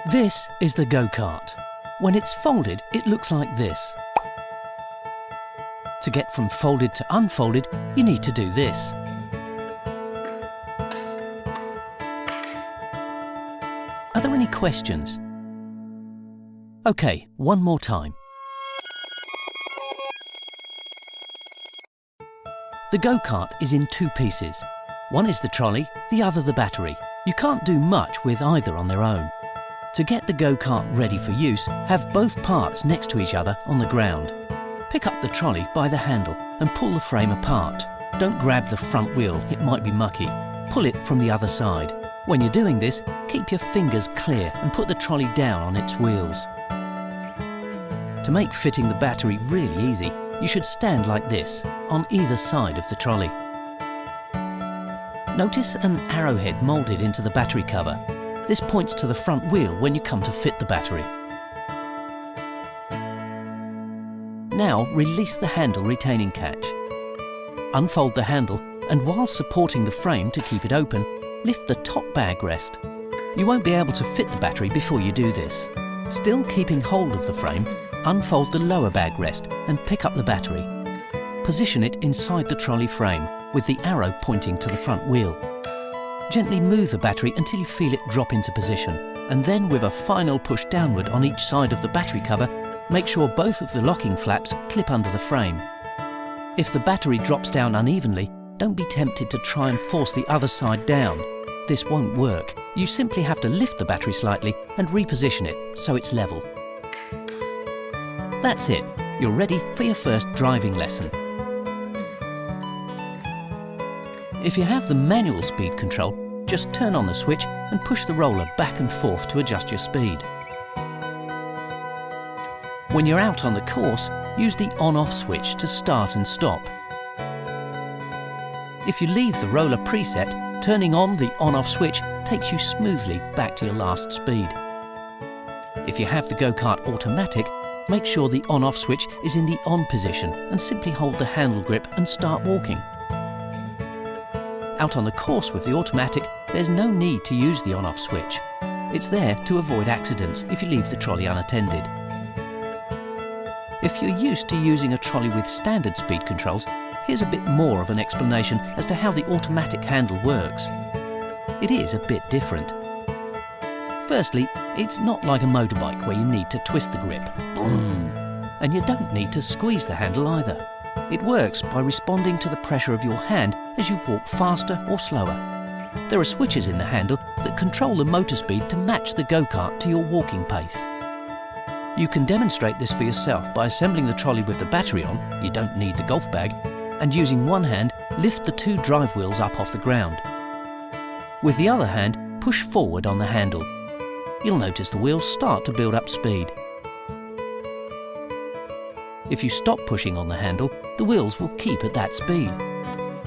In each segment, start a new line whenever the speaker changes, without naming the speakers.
This is the go-kart. When it's folded, it looks like this. To get from folded to unfolded, you need to do this. Are there any questions? Okay, one more time. The go-kart is in two pieces. One is the trolley, the other the battery. You can't do much with either on their own. To get the go-kart ready for use, have both parts next to each other on the ground. Pick up the trolley by the handle and pull the frame apart. Don't grab the front wheel, it might be mucky. Pull it from the other side. When you're doing this, keep your fingers clear and put the trolley down on its wheels. To make fitting the battery really easy, you should stand like this, on either side of the trolley. Notice an arrowhead moulded into the battery cover. This points to the front wheel when you come to fit the battery. Now release the handle retaining catch. Unfold the handle and while supporting the frame to keep it open, lift the top bag rest. You won't be able to fit the battery before you do this. Still keeping hold of the frame, unfold the lower bag rest and pick up the battery. Position it inside the trolley frame with the arrow pointing to the front wheel. Gently move the battery until you feel it drop into position, and then with a final push downward on each side of the battery cover, make sure both of the locking flaps clip under the frame. If the battery drops down unevenly, don't be tempted to try and force the other side down. This won't work. You simply have to lift the battery slightly and reposition it so it's level. That's it. You're ready for your first driving lesson. If you have the manual speed control, just turn on the switch and push the roller back and forth to adjust your speed. When you're out on the course, use the on-off switch to start and stop. If you leave the roller preset, turning on the on-off switch takes you smoothly back to your last speed. If you have the go-kart automatic, make sure the on-off switch is in the on position and simply hold the handle grip and start walking. Out on the course with the automatic, there's no need to use the on-off switch. It's there to avoid accidents if you leave the trolley unattended. If you're used to using a trolley with standard speed controls, here's a bit more of an explanation as to how the automatic handle works. It is a bit different. Firstly, it's not like a motorbike where you need to twist the grip. Boom! And you don't need to squeeze the handle either. It works by responding to the pressure of your hand as you walk faster or slower. There are switches in the handle that control the motor speed to match the go-kart to your walking pace. You can demonstrate this for yourself by assembling the trolley with the battery on, you don't need the golf bag, and using one hand, lift the two drive wheels up off the ground. With the other hand, push forward on the handle. You'll notice the wheels start to build up speed. If you stop pushing on the handle, the wheels will keep at that speed.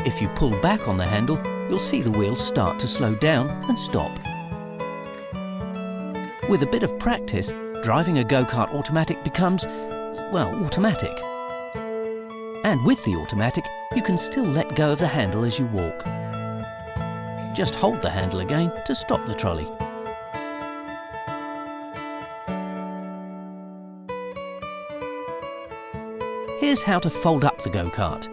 If you pull back on the handle, you'll see the wheels start to slow down and stop. With a bit of practice, driving a go-kart automatic becomes, well, automatic. And with the automatic, you can still let go of the handle as you walk. Just hold the handle again to stop the trolley. Here's how to fold up the go-kart.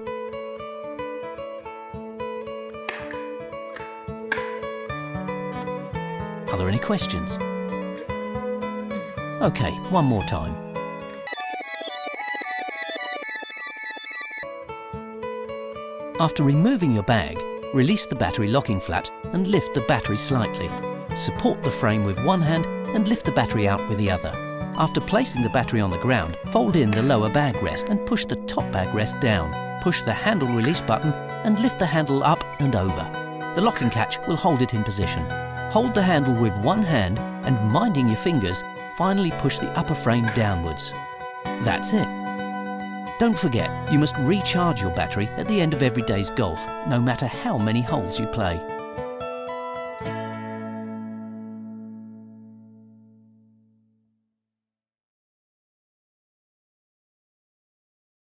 Are there any questions? Okay, one more time. After removing your bag, release the battery locking flaps and lift the battery slightly. Support the frame with one hand and lift the battery out with the other. After placing the battery on the ground, fold in the lower bag rest and push the top bag rest down. Push the handle release button and lift the handle up and over. The locking catch will hold it in position. Hold the handle with one hand and, minding your fingers, finally push the upper frame downwards. That's it. Don't forget, you must recharge your battery at the end of every day's golf, no matter how many holes you play.